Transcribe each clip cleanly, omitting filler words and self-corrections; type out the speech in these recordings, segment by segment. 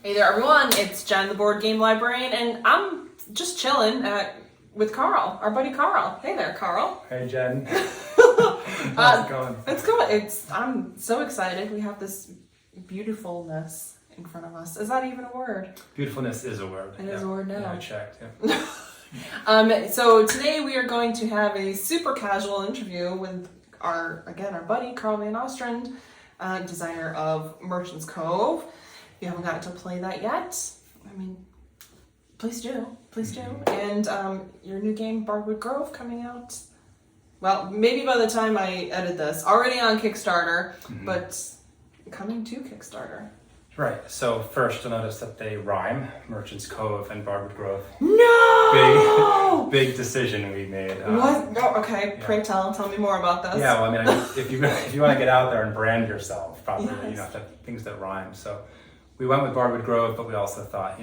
Hey there, everyone. It's Jenn, the board game librarian, and I'm just chilling with Carl, our buddy Carl. Hey there, Carl. Hey, Jenn. How's it going? It's good. I'm so excited. We have this beautifulness in front of us. Is that even a word? Beautifulness is a word. It is a word now. Yeah, I checked. Yeah. So today we are going to have a super casual interview with our buddy Carl Van Ostrand, designer of Merchant's Cove. If you haven't gotten to play that yet, I mean, please do. And your new game, Bardwood Grove, coming out, well, maybe by the time I edit this, already on Kickstarter, but coming to Kickstarter. Right. So first, you'll notice that they rhyme, Merchant's Cove and Bardwood Grove. No! Big decision we made. What? Oh, okay. Yeah. Pray tell me more about this. Yeah. Well, I mean, if you want to get out there and brand yourself properly, Yes. things that rhyme. So we went with Bardwood Grove, but we also thought,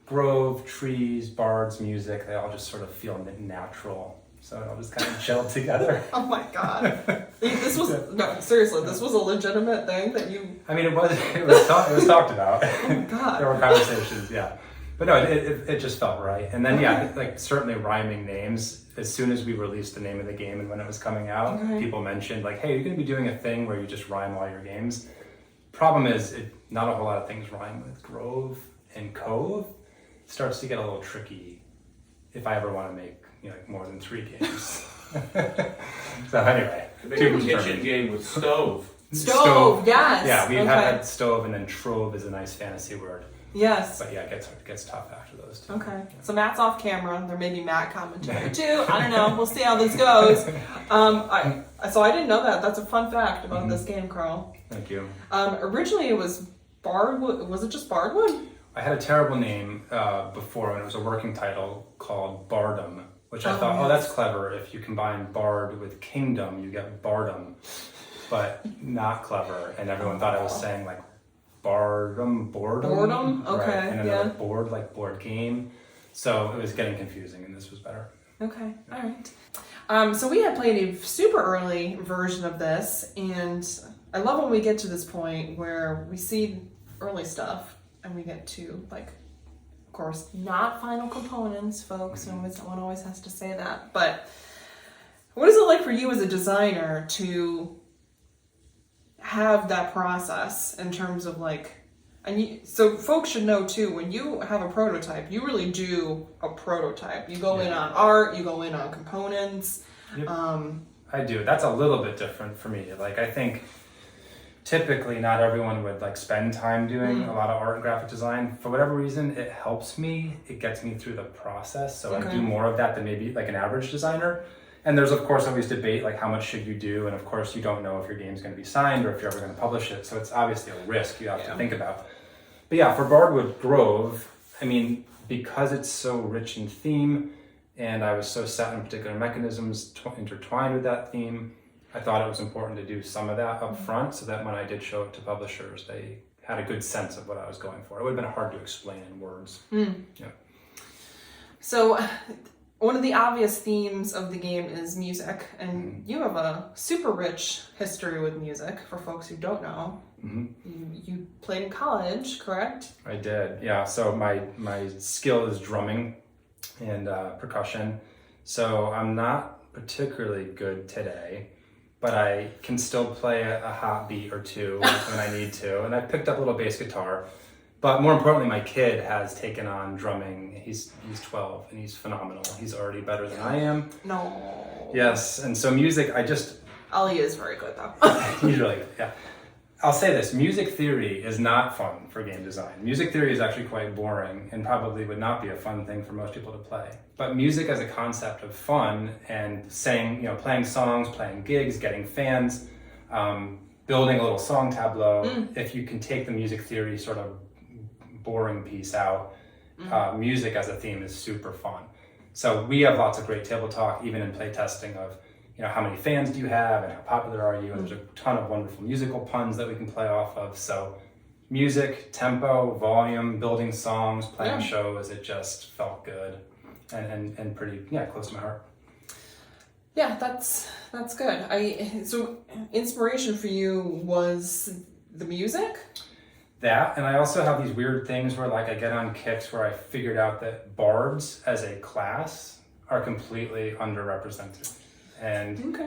grove, trees, bards, music, they all just sort of feel natural. So it all just kind of gelled together. Oh my god. This was a legitimate thing that you... I mean, it was talked about. Oh my god. There were conversations, yeah. But no, it just felt right. And then, certainly rhyming names. As soon as we released the name of the game and when it was coming out, people mentioned, hey, you're going to be doing a thing where you just rhyme all your games. Problem is, not a whole lot of things rhyme with grove and cove. It starts to get a little tricky if I ever want to make more than 3 games. So anyway, Make a kitchen game with stove. Stove, yes. Yeah, we had stove, and then trove is a nice fantasy word. Yes. But yeah, it gets tough after those two. Okay. Yeah. So Matt's off camera. There may be Matt commentary too. I don't know. We'll see how this goes. So I didn't know that. That's a fun fact about this game, Carl. Thank you. Originally it was Bardwood. Was it just Bardwood? I had a terrible name before, and it was a working title called Bardom, which I thought, that's clever. If you combine Bard with Kingdom, you get Bardom, but not clever. And everyone thought I was saying boredom. Boredom? Okay, right. And then board, like board game. So it was getting confusing, and this was better. Okay, all right. So we had played a super early version of this, and I love when we get to this point where we see early stuff, and we get to, of course, not final components, folks. One always has to say that. But what is it like for you as a designer to have that process in terms of so folks should know too, when you have a prototype, you really do a prototype. You go in on art, you go in on components. Yep. I do. That's a little bit different for me. I think typically not everyone would spend time doing a lot of art and graphic design. For whatever reason, it helps me. It gets me through the process. So I do more of that than maybe an average designer. And there's of course always debate how much should you do, and of course you don't know if your game's going to be signed or if you're ever going to publish it. So it's obviously a risk you have to think about. But yeah, for Bardwood Grove, I mean, because it's so rich in theme, and I was so set in particular mechanisms intertwined with that theme, I thought it was important to do some of that up front so that when I did show it to publishers, they had a good sense of what I was going for. It would have been hard to explain in words. Yeah. So one of the obvious themes of the game is music, and you have a super rich history with music for folks who don't know. You played in college, correct? I did, yeah. So my skill is drumming and percussion. So I'm not particularly good today, but I can still play a hot beat or two when I need to. And I picked up a little bass guitar. But more importantly, my kid has taken on drumming. He's 12 and he's phenomenal. He's already better than I am. No. Yes, and so music, Ollie is very good though. He's really good, yeah. I'll say this, music theory is not fun for game design. Music theory is actually quite boring and probably would not be a fun thing for most people to play. But music as a concept of fun and playing songs, playing gigs, getting fans, building a little song tableau, if you can take the music theory sort of boring piece out, music as a theme is super fun. So we have lots of great table talk, even in play testing of, how many fans do you have and how popular are you? And there's a ton of wonderful musical puns that we can play off of. So music, tempo, volume, building songs, playing shows, it just felt good and pretty, close to my heart. Yeah, that's good. So inspiration for you was the music? That, and I also have these weird things where like I get on kicks where I figured out that bards as a class are completely underrepresented and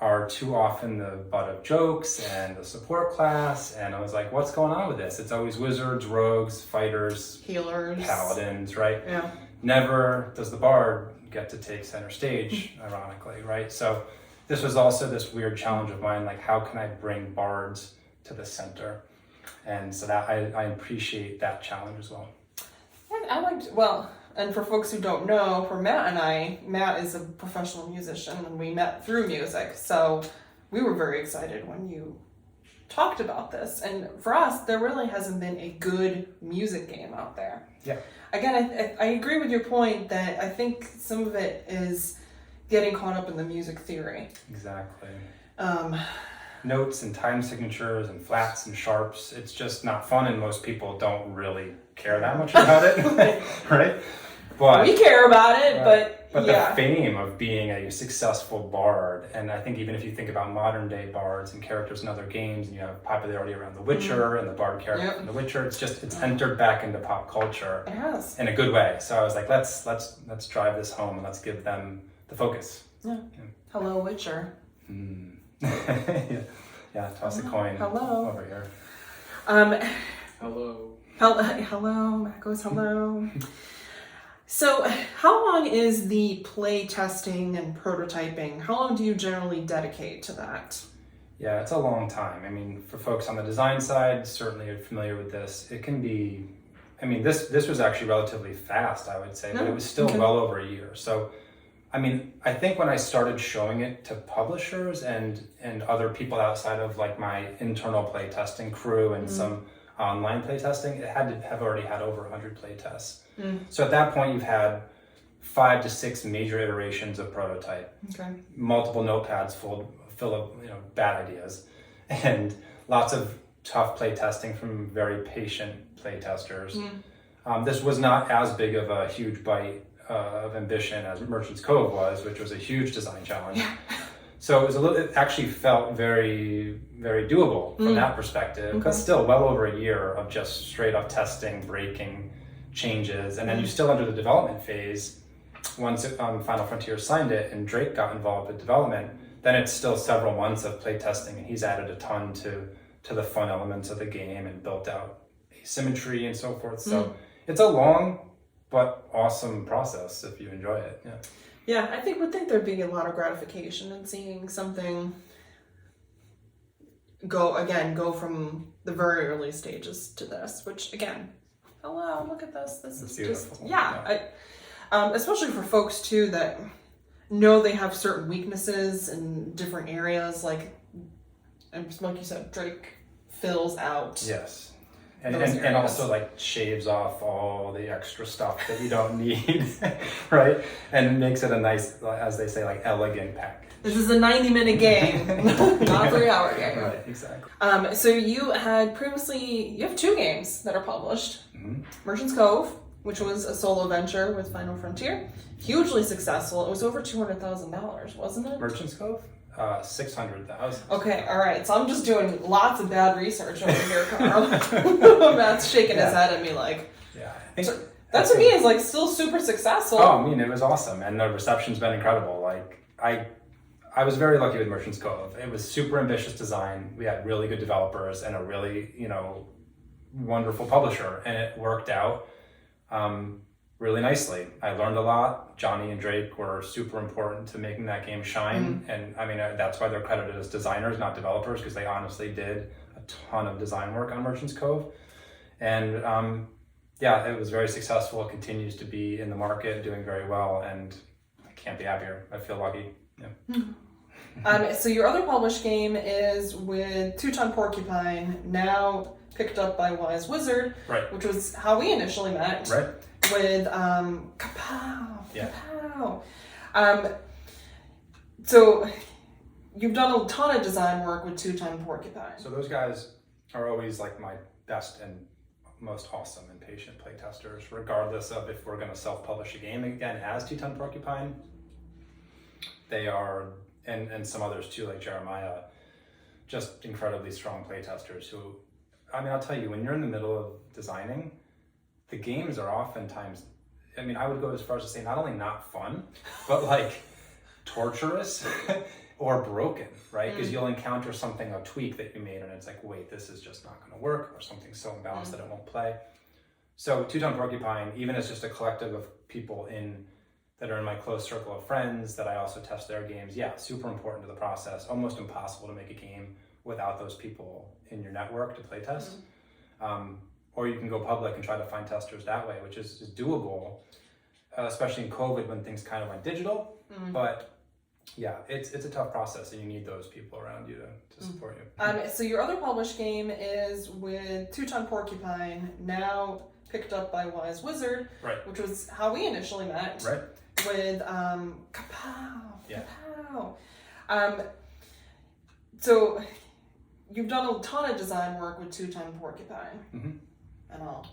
are too often the butt of jokes and the support class. And I was like, what's going on with this? It's always wizards, rogues, fighters, healers, paladins, right? Yeah. Never does the bard get to take center stage, ironically, right? So this was also this weird challenge of mine, like how can I bring bards to the center? And so that I appreciate that challenge as well. I liked, well, and for folks who don't know, for Matt and I, Matt is a professional musician and we met through music. So we were very excited when you talked about this. And for us, there really hasn't been a good music game out there. Yeah. Again, I agree with your point that I think some of it is getting caught up in the music theory. Exactly. Notes and time signatures and flats and sharps. It's just not fun, and most people don't really care that much about it, right? But we care about it, but yeah. The fame of being a successful bard, and I think even if you think about modern day bards and characters in other games, and you have popularity around The Witcher and the bard character from The Witcher, it's entered back into pop culture. It has. In a good way. So I was like, let's drive this home and let's give them the focus. Yeah. Hello, Witcher. Yeah, toss a coin. Hello. Over here. Hello. Hello. Matt goes hello. So, how long is the play testing and prototyping? How long do you generally dedicate to that? Yeah, it's a long time. I mean, for folks on the design side, certainly are familiar with this. It can be, I mean, this was actually relatively fast, I would say, but it was still well over a year. So, I mean, I think when I started showing it to publishers and other people outside of like my internal play testing crew and some online play testing, it had to have already had over 100 play tests. So at that point, you've had 5 to 6 major iterations of prototype, multiple notepads full of bad ideas, and lots of tough play testing from very patient play testers. This was not as big of a huge bite of ambition as Merchant's Cove was, which was a huge design challenge. So it actually felt very, very doable from that perspective, but still well over a year of just straight up testing, breaking, changes, and then you still enter the development phase. Once Final Frontier signed it and Drake got involved with development, then it's still several months of play testing, and he's added a ton to the fun elements of the game and built out asymmetry and so forth. So it's a long but awesome process if you enjoy it. Yeah, I would think there'd be a lot of gratification in seeing something go from the very early stages to this, which again, hello, look at this. This is beautiful. Just, especially for folks too that know they have certain weaknesses in different areas, like you said, Drake fills out. Yes. And also like shaves off all the extra stuff that you don't need, right? And makes it a nice, as they say, like elegant pack. This is a 90-minute game, not a 3-hour game. Right, exactly. So you have 2 games that are published. Merchant's Cove, which was a solo venture with Final Frontier, hugely successful. It was over $200,000, wasn't it? Merchant's Cove? 600,000. Okay, all right. So I'm just doing lots of bad research over here, Carl. Matt's shaking his head at me like. Yeah, I think that to me is like still super successful. Oh, I mean, it was awesome, and the reception's been incredible. Like I was very lucky with Merchant's Cove. It was super ambitious design. We had really good developers and a really wonderful publisher, and it worked out really nicely. I learned a lot. Johnny and Drake were super important to making that game shine. And I mean, that's why they're credited as designers, not developers, because they honestly did a ton of design work on Merchant's Cove. And it was very successful. It continues to be in the market, doing very well, and I can't be happier. I feel lucky. Yeah. So your other published game is with Two-Ton Porcupine, now picked up by Wise Wizard, which was how we initially met. Right. With Kapow. So you've done a ton of design work with Two-Ton Porcupine. So those guys are always like my best and most awesome and patient playtesters, regardless of if we're going to self-publish a game again as Two-Ton Porcupine. They are, and some others too, like Jeremiah, just incredibly strong playtesters who I mean, I'll tell you, when you're in the middle of designing, the games are oftentimes, I mean, I would go as far as to say not only not fun, but like torturous or broken, right? Because you'll encounter something, a tweak that you made, and it's like, wait, this is just not going to work, or something so imbalanced that it won't play. So Two-Tone Porcupine, even as just a collective of people that are in my close circle of friends that I also test their games, yeah, super important to the process. Almost impossible to make a game without those people in your network to play test. Or you can go public and try to find testers that way, which is doable, especially in COVID when things kind of went digital. But yeah, it's a tough process, and you need those people around you to support you. So your other published game is with Two-Tone Porcupine, now picked up by Wise Wizard, Right. which was how we initially met. Right. With Kapow. Yeah. Kapow. So you've done a ton of design work with Two-Tone Porcupine, and I'll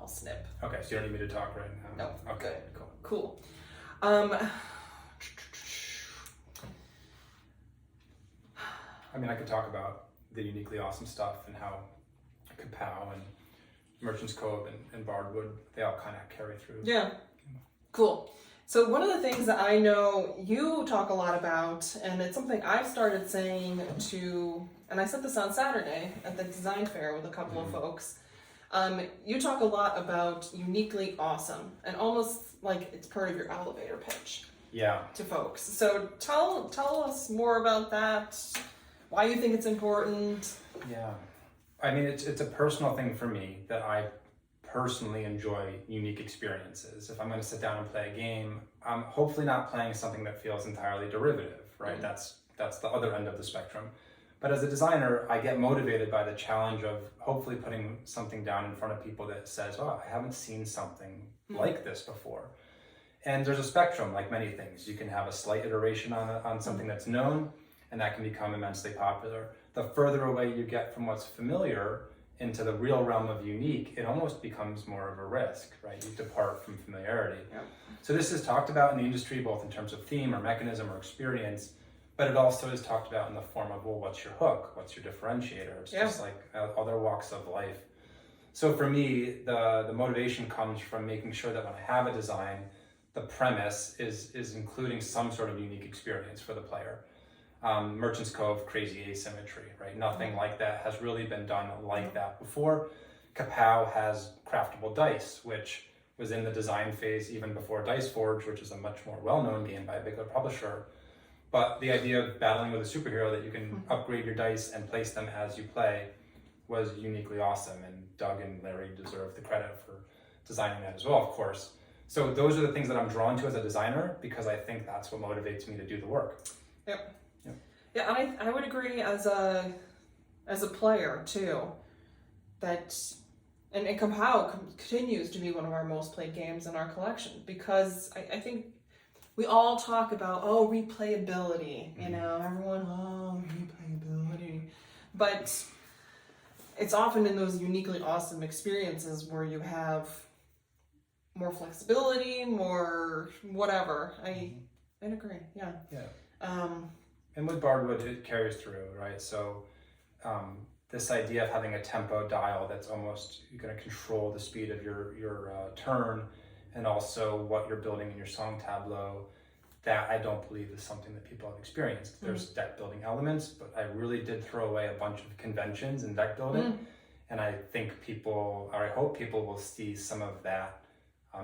snip. Okay, so you don't need me to talk right now? No. Okay, Good. cool. Cool. I mean, I could talk about the uniquely awesome stuff and how Kapow and Merchant's Cove and Bardwood, they all kind of carry through. Yeah. Cool. So one of the things that I know you talk a lot about, and it's something I've started saying to, and I said this on Saturday at the design fair with a couple of folks, you talk a lot about uniquely awesome, and almost like it's part of your elevator pitch. Yeah. To folks. So tell us more about that, why you think it's important. Yeah. I mean, it's a personal thing for me that I personally enjoy unique experiences. If I'm going to sit down and play a game, I'm hopefully not playing something that feels entirely derivative, right? That's the other end of the spectrum. But as a designer, I get motivated by the challenge of hopefully putting something down in front of people that says, oh, I haven't seen something like this before. And there's a spectrum, like many things. You can have a slight iteration on something that's known, and that can become immensely popular. The further away you get from what's familiar into the real realm of unique, it almost becomes more of a risk, right? You depart from familiarity. Yeah. So this is talked about in the industry, both in terms of theme or mechanism or experience, but it also is talked about in the form of, well, what's your hook? What's your differentiator? It's just like other walks of life. So for me, the motivation comes from making sure that when I have a design, the premise is including some sort of unique experience for the player. Merchant's Cove, crazy asymmetry, right? Nothing like that has really been done like that before. Kapow has craftable dice, which was in the design phase even before Dice Forge, which is a much more well-known game by a bigger publisher. But the idea of battling with a superhero that you can upgrade your dice and place them as you play was uniquely awesome, and Doug and Larry deserve the credit for designing that as well, of course. So those are the things that I'm drawn to as a designer, because I think that's what motivates me to do the work. Yep. Yeah, and I would agree as a player too, that and Kapow continues to be one of our most played games in our collection, because I think we all talk about replayability, you know, everyone replayability, but it's often in those uniquely awesome experiences where you have more flexibility, more whatever. I'd agree. Yeah. And with Bardwood, it carries through, right? So this idea of having a tempo dial that's almost, you're going to control the speed of your turn, and also what you're building in your song tableau, that I don't believe is something that people have experienced. There's deck building elements, but I really did throw away a bunch of conventions in deck building. And I think I hope people will see some of that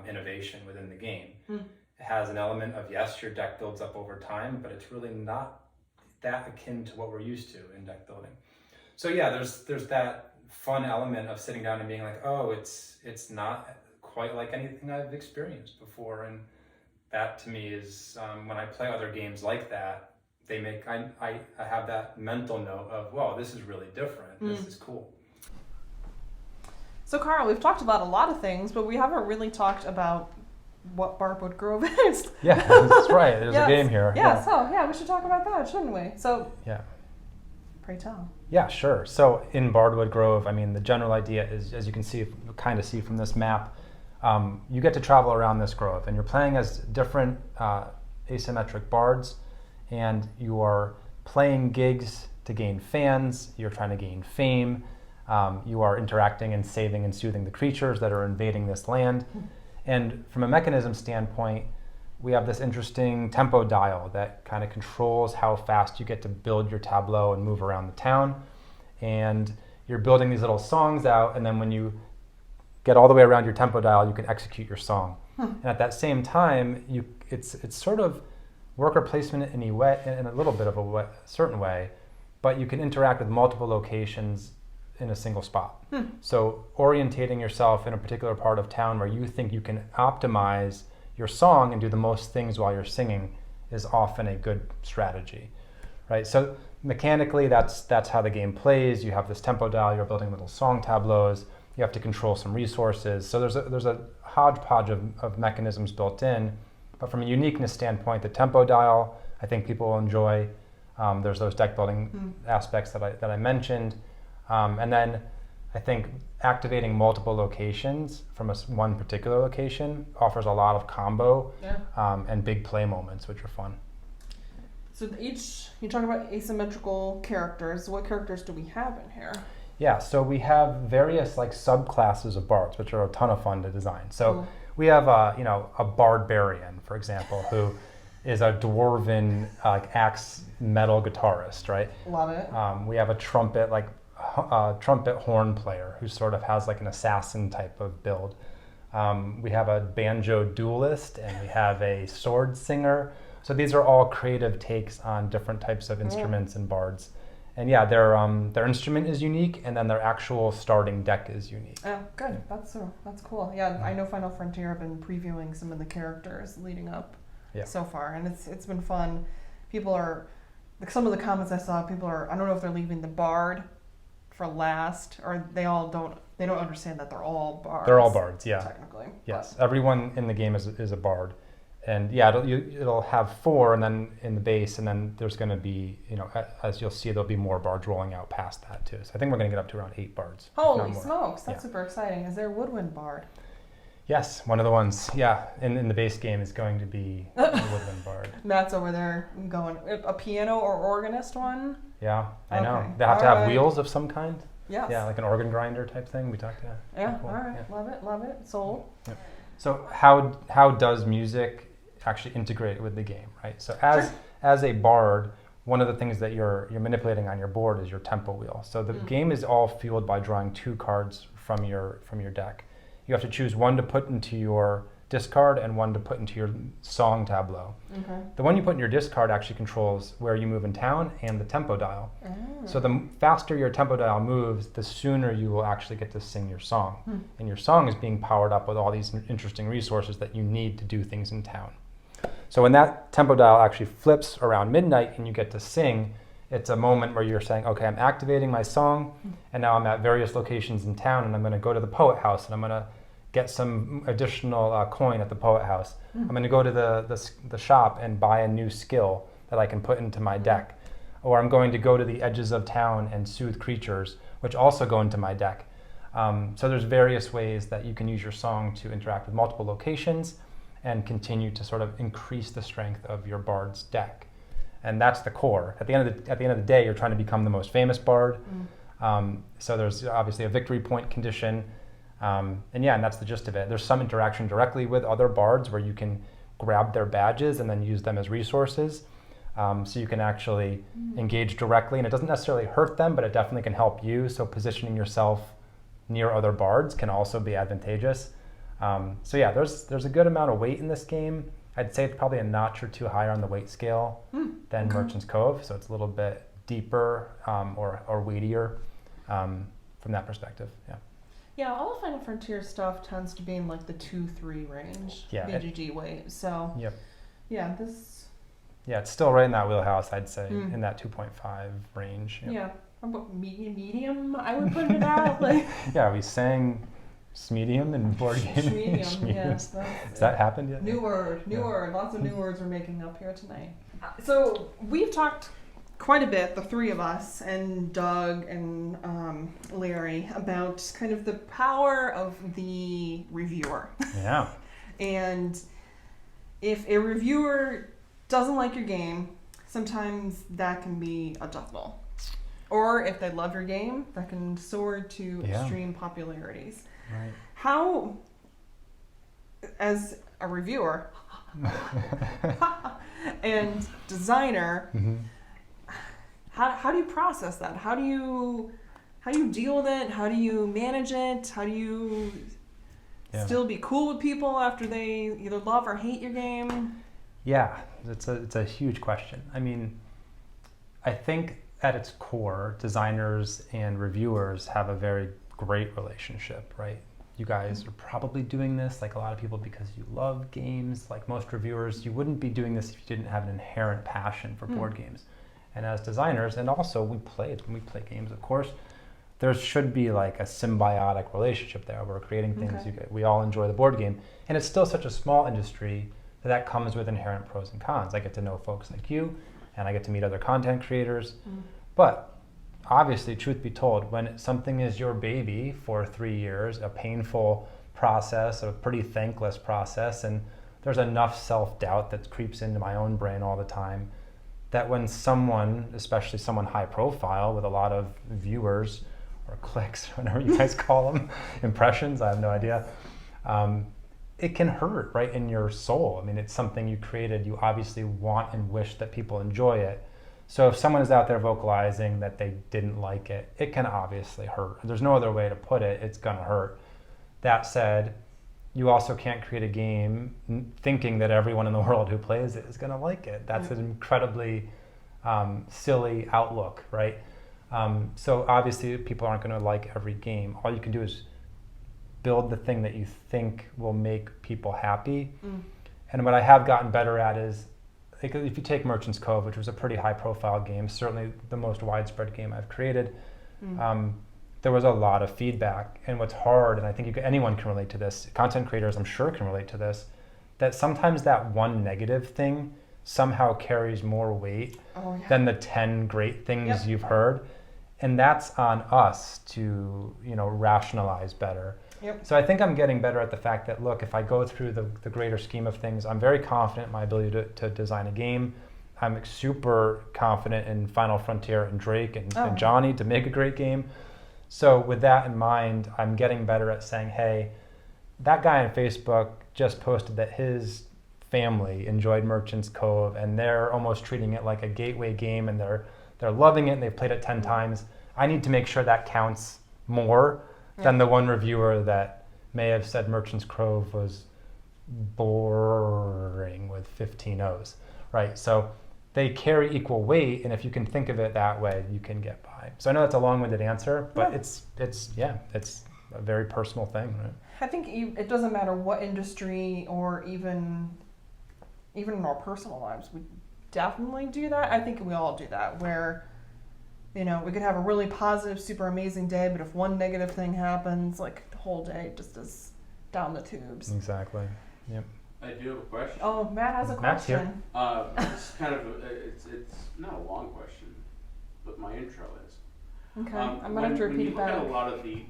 innovation within the game. It has an element of, yes, your deck builds up over time, but it's really not that akin to what we're used to in deck building. So yeah, there's that fun element of sitting down and being like, oh, it's not quite like anything I've experienced before. And that to me is, when I play other games like that, I have that mental note of, wow, this is really different. This is cool. So Carl, we've talked about a lot of things, but we haven't really talked about what Bardwood Grove is. Yeah, that's right. There's a game here. So we should talk about that, shouldn't we? So pray tell. Yeah, sure. So in Bardwood Grove, I mean, the general idea is, as you can kind of see from this map, you get to travel around this grove, and you're playing as different asymmetric bards, and you are playing gigs to gain fans. You're trying to gain fame. You are interacting and saving and soothing the creatures that are invading this land. And from a mechanism standpoint, we have this interesting tempo dial that kind of controls how fast you get to build your tableau and move around the town. And you're building these little songs out, and then when you get all the way around your tempo dial, you can execute your song. And at that same time, it's sort of worker placement in a little bit of a certain way, but you can interact with multiple locations in a single spot. So orientating yourself in a particular part of town where you think you can optimize your song and do the most things while you're singing is often a good strategy, right? So mechanically, that's how the game plays. You have this tempo dial, you're building little song tableaus, you have to control some resources. So there's a hodgepodge of mechanisms built in, but from a uniqueness standpoint, the tempo dial, I think people will enjoy. There's those deck building aspects that I mentioned. And then I think activating multiple locations from one particular location offers a lot of combo and big play moments, which are fun. So you talk about asymmetrical characters. What characters do we have in here? Yeah, so we have various like subclasses of bards, which are a ton of fun to design. So we have a barbarian, for example, who is a dwarven axe metal guitarist, right? Love it. We have a trumpet horn player who sort of has like an assassin type of build. We have a banjo duelist, and we have a sword singer. So these are all creative takes on different types of instruments and bards. And yeah, their instrument is unique, and then their actual starting deck is unique. Oh, good. That's cool. Yeah, I know Final Frontier have been previewing some of the characters leading up so far, and it's been fun. People are, some of the comments I saw, people are, I don't know if they're leaving the bard for last, or they don't understand that they're all bards. They're all bards, yeah. Technically. Yes, everyone in the game is a bard. And yeah, it'll have 4, and then in the base, and then there's going to be, as you'll see, there'll be more bards rolling out past that too. So I think we're going to get up to around 8 bards. Holy smokes, that's super exciting. Is there a woodwind bard? Yes, one of the ones, in the base game is going to be a woodwind bard. Matt's over there going, a piano or organist one? Yeah, I know. Okay. They have to have wheels of some kind. Yes. Yeah, like an organ grinder type thing. We talked about. Yeah, cool. all right. Yeah. Love it. Sold. Yep. So how does music actually integrate with the game, right? So as a bard, one of the things that you're manipulating on your board is your tempo wheel. So the game is all fueled by drawing 2 cards from your deck. You have to choose one to put into your discard and one to put into your song tableau. Okay. The one you put in your discard actually controls where you move in town and the tempo dial. So the faster your tempo dial moves, the sooner you will actually get to sing your song. And your song is being powered up with all these interesting resources that you need to do things in town. So when that tempo dial actually flips around midnight and you get to sing, it's a moment where you're saying, okay, I'm activating my song, and now I'm at various locations in town, and I'm going to go to the poet house, and I'm going to get some additional coin at the poet house. I'm going to go to the shop and buy a new skill that I can put into my deck. Or I'm going to go to the edges of town and soothe creatures, which also go into my deck. So there's various ways that you can use your song to interact with multiple locations and continue to sort of increase the strength of your bard's deck. And that's the core. At the end of the day, you're trying to become the most famous bard. So there's obviously a victory point condition. And that's the gist of it. There's some interaction directly with other bards where you can grab their badges and then use them as resources. So you can actually engage directly, and it doesn't necessarily hurt them, but it definitely can help you. So positioning yourself near other bards can also be advantageous. There's a good amount of weight in this game. I'd say it's probably a notch or 2 higher on the weight scale than Merchant's Cove, so it's a little bit deeper or weightier from that perspective. Yeah, all the Final Frontier stuff tends to be in like the 2-3 range, BGG weight. So it's still right in that wheelhouse, I'd say, in that 2.5 range. Yeah, about medium, I would put it out. Like we sang Smedium and board game. Smedium, yes. Has that happened yet? New word. Lots of new words we're making up here tonight. So we've talked quite a bit, the 3 of us, and Doug and Larry, about kind of the power of the reviewer. Yeah. And if a reviewer doesn't like your game, sometimes that can be adjustable. Or if they love your game, that can soar to Yeah. extreme popularities. Right. How, as a reviewer and designer, Mm-hmm. how do you process that? How do you deal with it? How do you manage it? How do you still be cool with people after they either love or hate your game? Yeah, it's a huge question. I mean, I think at its core, designers and reviewers have a very great relationship, right? You guys are probably doing this, like a lot of people, because you love games. Like most reviewers, you wouldn't be doing this if you didn't have an inherent passion for board games. And as designers, and also when we play games, of course, there should be like a symbiotic relationship there. We're creating things, we all enjoy the board game. And it's still such a small industry that comes with inherent pros and cons. I get to know folks like you, and I get to meet other content creators. But obviously, truth be told, when something is your baby for 3 years, a painful process, a pretty thankless process, and there's enough self-doubt that creeps into my own brain all the time, that when someone, especially someone high profile with a lot of viewers or clicks, whatever you guys call them, impressions, I have no idea, it can hurt right in your soul. I mean, it's something you created. You obviously want and wish that people enjoy it. So if someone is out there vocalizing that they didn't like it, it can obviously hurt. There's no other way to put it. It's gonna hurt. That said, you also can't create a game thinking that everyone in the world who plays it is gonna like it. That's an incredibly silly outlook, right? So obviously people aren't gonna like every game. All you can do is build the thing that you think will make people happy. And what I have gotten better at is, like, if you take Merchant's Cove, which was a pretty high profile game, certainly the most widespread game I've created, there was a lot of feedback. And what's hard, and I think anyone can relate to this, content creators I'm sure can relate to this, that sometimes that one negative thing somehow carries more weight than the 10 great things you've heard. And that's on us to, rationalize better. So I think I'm getting better at the fact that, look, if I go through the greater scheme of things, I'm very confident in my ability to design a game. I'm super confident in Final Frontier and Drake and Johnny to make a great game. So with that in mind, I'm getting better at saying, hey, that guy on Facebook just posted that his family enjoyed Merchant's Cove and they're almost treating it like a gateway game and they're loving it and they've played it 10 times. I need to make sure that counts more than the one reviewer that may have said Merchant's Cove was boring with 15 O's, right? So they carry equal weight, and if you can think of it that way, you can get by. So I know that's a long-winded answer, but it's a very personal thing, right? I think it doesn't matter what industry or even in our personal lives, we definitely do that. I think we all do that, where we could have a really positive, super amazing day, but if one negative thing happens, like the whole day just is down the tubes. Exactly. Yep. I do have a question. Oh, Matt has a Matt's here. question. It's kind of it's not a long question, but my intro is. Okay, I'm gonna have to repeat it back. When you look at a lot of the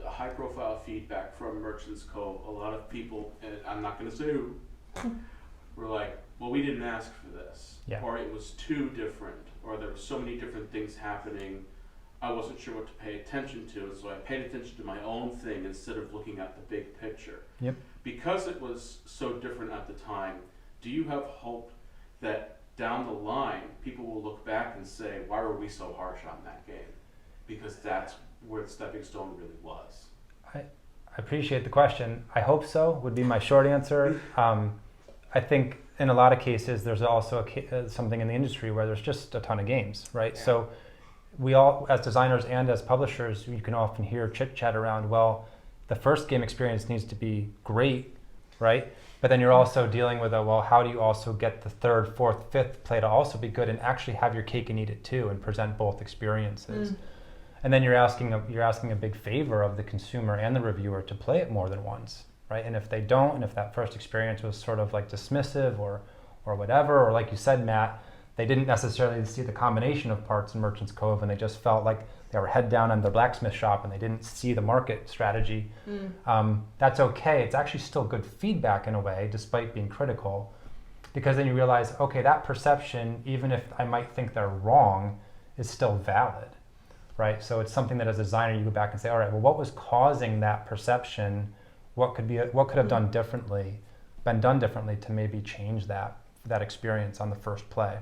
high-profile feedback from Merchant's Cove, a lot of people, and I'm not going to say who, were like, well, we didn't ask for this, or it was too different, or there were so many different things happening, I wasn't sure what to pay attention to, and so I paid attention to my own thing instead of looking at the big picture. Yep. Because it was so different at the time, do you have hope that down the line, people will look back and say, why were we so harsh on that game? Because that's where the stepping stone really was. I appreciate the question. I hope so, would be my short answer. I think in a lot of cases, there's also something in the industry where there's just a ton of games, right? Yeah. So we all, as designers and as publishers, you can often hear chit chat around, well, the first game experience needs to be great, right? But then you're also dealing with how do you also get the third, fourth, fifth play to also be good and actually have your cake and eat it too and present both experiences. And then you're asking a big favor of the consumer and the reviewer to play it more than once, right? And if they don't, and if that first experience was sort of like dismissive or whatever, or like you said, Matt, they didn't necessarily see the combination of parts in Merchant's Cove and they just felt like they were head down in their blacksmith shop and they didn't see the market strategy. That's okay. It's actually still good feedback in a way, despite being critical, because then you realize, okay, that perception, even if I might think they're wrong, is still valid, right? So it's something that as a designer you go back and say, all right, well, what was causing that perception? What could have been done differently to maybe change that experience on the first play?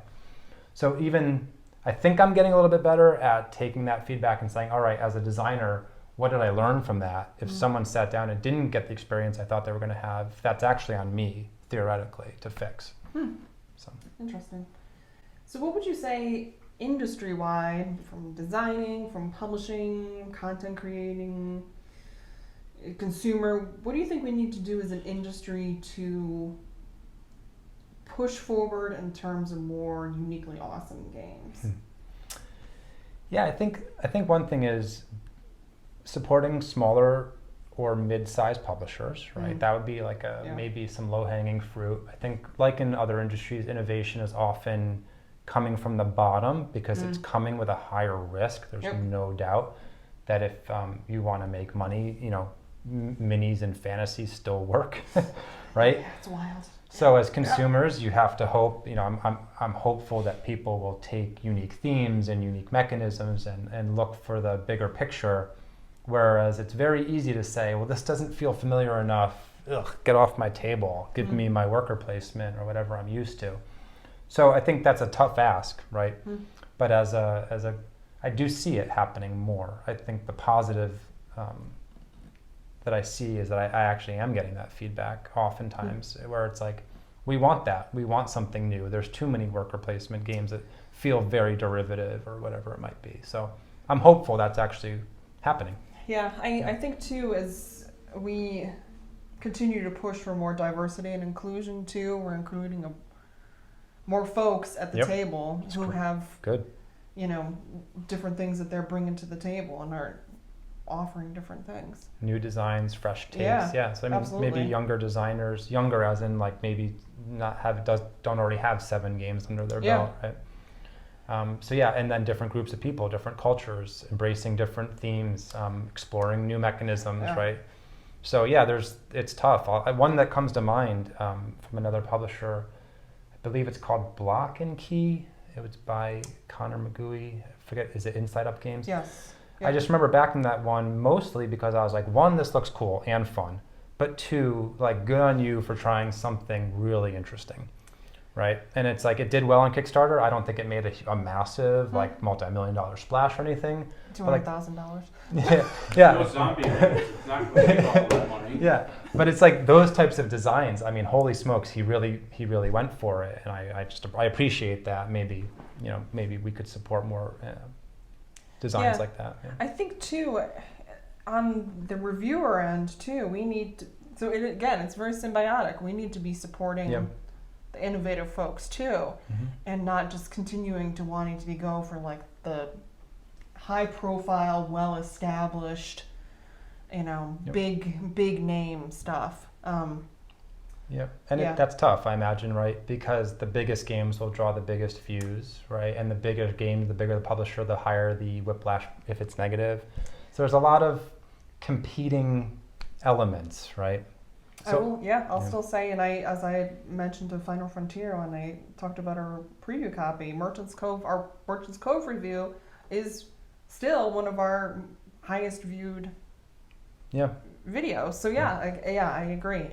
So even I think I'm getting a little bit better at taking that feedback and saying, all right, as a designer, what did I learn from that? If someone sat down and didn't get the experience I thought they were going to have, that's actually on me, theoretically, to fix. So Interesting. So what would you say industry-wide, from designing, from publishing, content creating, consumer, what do you think we need to do as an industry to push forward in terms of more uniquely awesome games? Yeah, I think one thing is supporting smaller or mid-sized publishers, right? That would be like maybe some low-hanging fruit. I think like in other industries, innovation is often coming from the bottom because it's coming with a higher risk. There's no doubt that if you want to make money, minis and fantasies still work, right? Yeah, it's wild. So as consumers, you have to hope, I'm hopeful that people will take unique themes and unique mechanisms and look for the bigger picture. Whereas it's very easy to say, well, this doesn't feel familiar enough. Ugh, get off my table. Give me my worker placement or whatever I'm used to. So I think that's a tough ask, right? But I do see it happening more. I think the positive that I see is that I actually am getting that feedback oftentimes where it's like, we want that. We want something new. There's too many worker placement games that feel very derivative or whatever it might be. So I'm hopeful that's actually happening. Yeah, I think too, as we continue to push for more diversity and inclusion too, we're including more folks at the table who have different things that they're bringing to the table and are offering different things. New designs, fresh takes. Yeah. So absolutely. Maybe younger designers, younger as in like maybe don't already have 7 games under their belt, right? And then different groups of people, different cultures, embracing different themes, exploring new mechanisms, right? So it's tough. One that comes to mind from another publisher, I believe it's called Block and Key. It was by Connor McGooey. I forget, is it Inside Up Games? Yes. I just remember backing that one mostly because I was like, 1, this looks cool and fun, but 2, like, good on you for trying something really interesting, right? And it's like, it did well on Kickstarter. I don't think it made a massive, like, multi-million-dollar splash or anything. $200,000. Yeah. No zombie games. It's not going to make all that money. Yeah, but it's like those types of designs. I mean, holy smokes, he really went for it, and I appreciate that. Maybe we could support more designs like that. Yeah. I think too, on the reviewer end too, we need to, it's very symbiotic. We need to be supporting the innovative folks too, and not just continuing to wanting to go for like the high profile, well established, big name stuff. That's tough, I imagine, right? Because the biggest games will draw the biggest views, right? And the bigger game, the bigger the publisher, the higher the whiplash if it's negative. So there's a lot of competing elements, right? I'll still say, and as I mentioned to Final Frontier when I talked about our preview copy, our Merchant's Cove review is still one of our highest viewed videos. So I agree.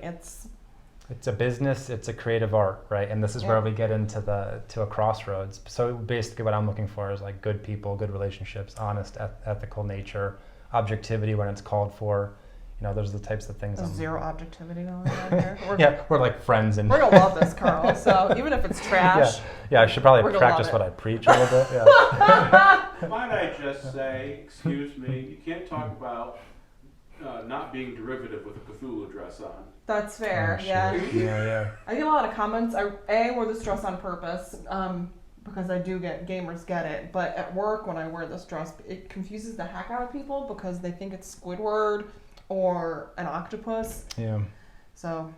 It's a business, it's a creative art, right? And this is where we get into a crossroads. So basically what I'm looking for is like good people, good relationships, honest, ethical nature, objectivity when it's called for. Those are the types of things. Zero objectivity going on here. We're like friends. We're going to love this, Carl. So even if it's trash. Yeah, I should probably practice what I preach a little bit. Yeah. Might I just say, excuse me, you can't talk about not being derivative with a Cthulhu dress on. That's fair. Oh, yeah. I get a lot of comments. I wore this dress on purpose because I do get gamers get it. But at work when I wear this dress, it confuses the heck out of people because they think it's Squidward or an octopus. Yeah. So.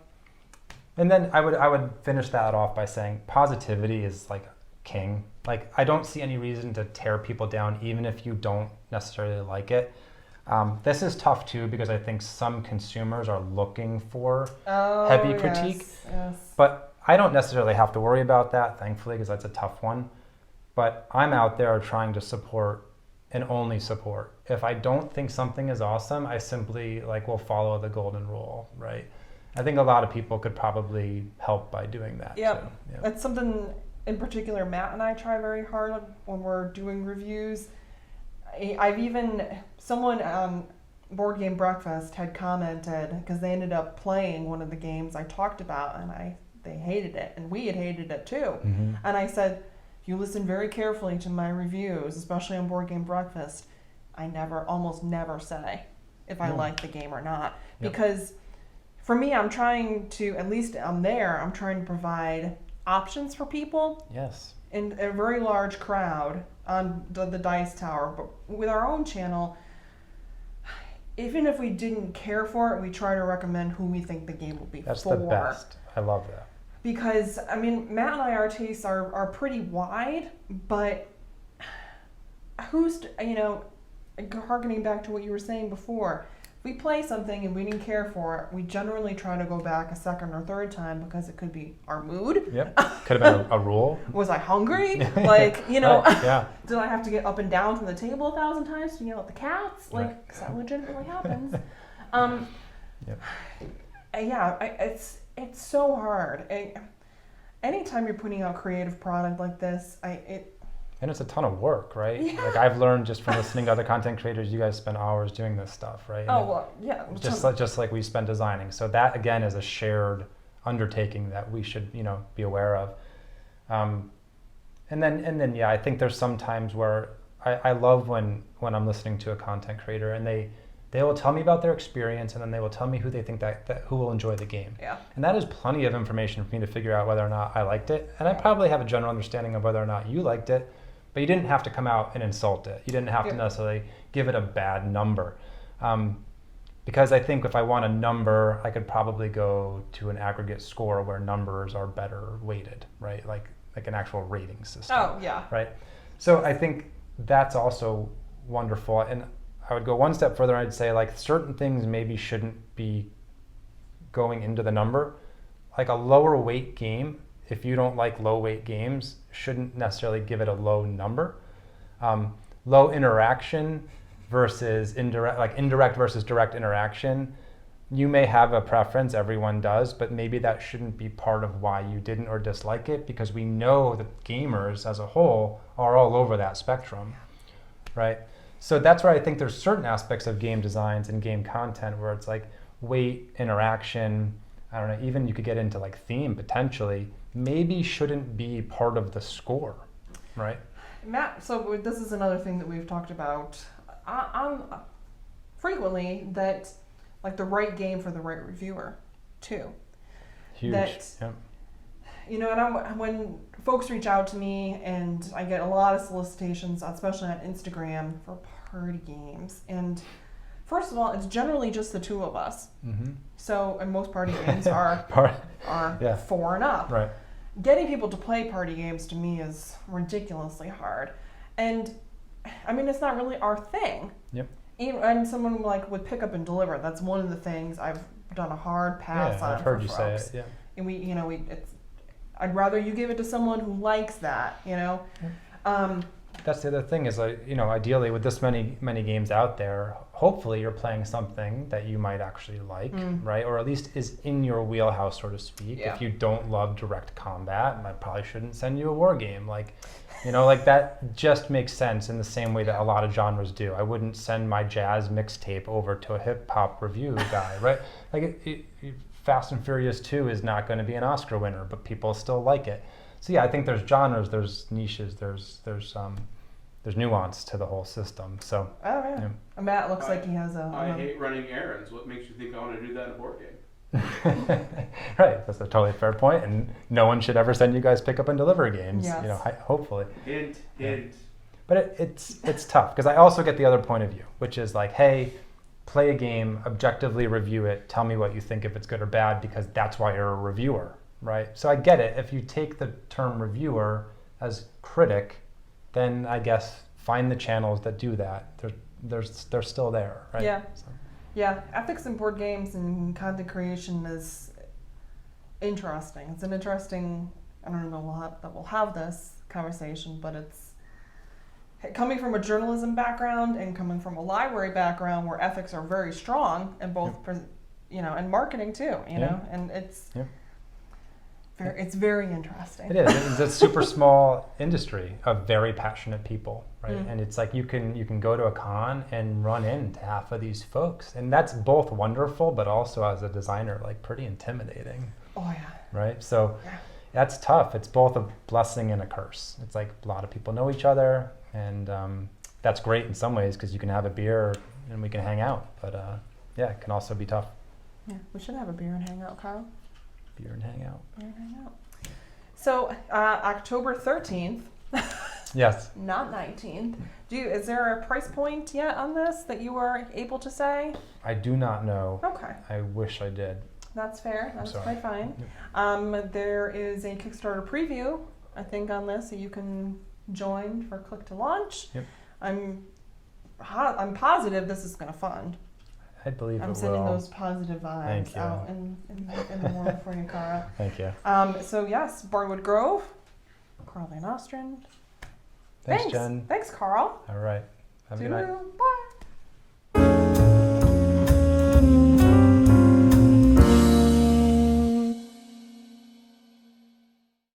And then I would finish that off by saying positivity is like king. Like I don't see any reason to tear people down even if you don't necessarily like it. This is tough too because I think some consumers are looking for heavy critique, yes. but I don't necessarily have to worry about that, thankfully, because that's a tough one. but I'm out there trying to support and only support. If I don't think something is awesome, I simply like will follow the golden rule, right? I think a lot of people could probably help by doing that. Yep. Too. Yeah. That's something in particular Matt and I try very hard on when we're doing reviews. I've even, someone on Board Game Breakfast had commented, because they ended up playing one of the games I talked about, and they hated it, and we had hated it too. Mm-hmm. And I said, you listen very carefully to my reviews, especially on Board Game Breakfast. I almost never say if I like the game or not. Yep. Because for me, I'm trying to, at least I'm trying to provide options for people. Yes. In a very large crowd on the Dice Tower. But with our own channel, even if we didn't care for it, we try to recommend who we think the game will be That's for. the best. I love that. Because, I mean, Matt and I, our tastes are pretty wide, but harkening back to what you were saying before, if we play something and we didn't care for it, we generally try to go back a second or third time because it could be our mood. Yep. Could have been a rule. Was I hungry? Like, Right. Yeah. did I have to get up and down from the table 1,000 times to yell at the cats? Like, Right. 'cause that legitimately happens. Yep. It's so hard. Anytime you're putting out creative product like this, And it's a ton of work, right? Yeah. Like I've learned just from listening to other content creators, you guys spend hours doing this stuff, right? Just like we spend designing. So that again is a shared undertaking that we should, be aware of. And then I think there's some times where I love when I'm listening to a content creator and they will tell me about their experience and then they will tell me who they think that who will enjoy the game. Yeah. And that is plenty of information for me to figure out whether or not I liked it. And I probably have a general understanding of whether or not you liked it, but you didn't have to come out and insult it. You didn't have to necessarily give it a bad number. Because I think if I want a number, I could probably go to an aggregate score where numbers are better weighted, right? Like an actual rating system. Oh, yeah. Right? So I think that's also wonderful. And I would go one step further. I'd say like certain things maybe shouldn't be going into the number. Like a lower weight game, if you don't like low weight games, shouldn't necessarily give it a low number. Low interaction versus indirect versus direct interaction. You may have a preference, everyone does, but maybe that shouldn't be part of why you didn't or dislike it, because we know that gamers as a whole are all over that spectrum, right? So that's where I think there's certain aspects of game designs and game content where it's like weight, interaction, I don't know, even you could get into like theme potentially, maybe shouldn't be part of the score, right? Matt, so this is another thing that we've talked about frequently, that like the right game for the right reviewer too. Huge. That, and when folks reach out to me, and I get a lot of solicitations, especially on Instagram, for party games. And first of all, it's generally just the two of us. Mm-hmm. So, and most party games are 4 and up. Right. Getting people to play party games to me is ridiculously hard. And I mean, it's not really our thing. Yep. And someone like would pick up and deliver. That's one of the things I've done a hard pass on. I've heard for you folks. say it. Yeah. And I'd rather you give it to someone who likes that. That's the other thing is ideally with this many games out there, hopefully you're playing something that you might actually like, right? Or at least is in your wheelhouse, so to speak. Yeah. If you don't love direct combat, I probably shouldn't send you a war game. Like that just makes sense in the same way that a lot of genres do. I wouldn't send my jazz mixtape over to a hip hop review guy, right? Like Fast and Furious 2 is not going to be an Oscar winner, but people still like it. So yeah, I think there's genres, there's niches, there's nuance to the whole system. So. Oh yeah. Matt looks like he has a. I hate running errands. What makes you think I want to do that in a board game? Right, that's a totally fair point, and no one should ever send you guys pick up and deliver games. Yes. Hopefully. Hint. But it's tough because I also get the other point of view, which is like, hey, play a game, objectively review it, tell me what you think if it's good or bad, because that's why you're a reviewer, right? So I get it. If you take the term reviewer as critic, then I guess find the channels that do that. They're still there, right? Yeah. So. Yeah, ethics in board games and content creation is interesting. It's an interesting. I don't know that we'll have this conversation, but it's coming from a journalism background and coming from a library background where ethics are very strong and both, and marketing too, you know, and it's it's very interesting. It is. It's a super small industry of very passionate people, right? And it's like you can go to a con and run into half of these folks, and that's both wonderful, but also as a designer, like pretty intimidating. Oh yeah. Right. So that's tough. It's both a blessing and a curse. It's like a lot of people know each other, and that's great in some ways because you can have a beer and we can hang out. But it can also be tough. Yeah, we should have a beer and hang out, Kyle. Beer and hang out. Beer and hang out. So October 13th. Yes. Not 19th. Is there a price point yet on this that you were able to say? I do not know. Okay. I wish I did. That's fair. That's sorry. quite fine. There is a Kickstarter preview, I think, on this, so you can join for click to launch. Yep. I'm positive this is going to fund. I believe I'm it sending will. those positive vibes Thank you. out in the world for you, Cara. Thank you. So yes, Bardwood Grove, Carl and Ostrand. Thanks, Jen. Thanks, Carl. All right. Have a good night. Bye.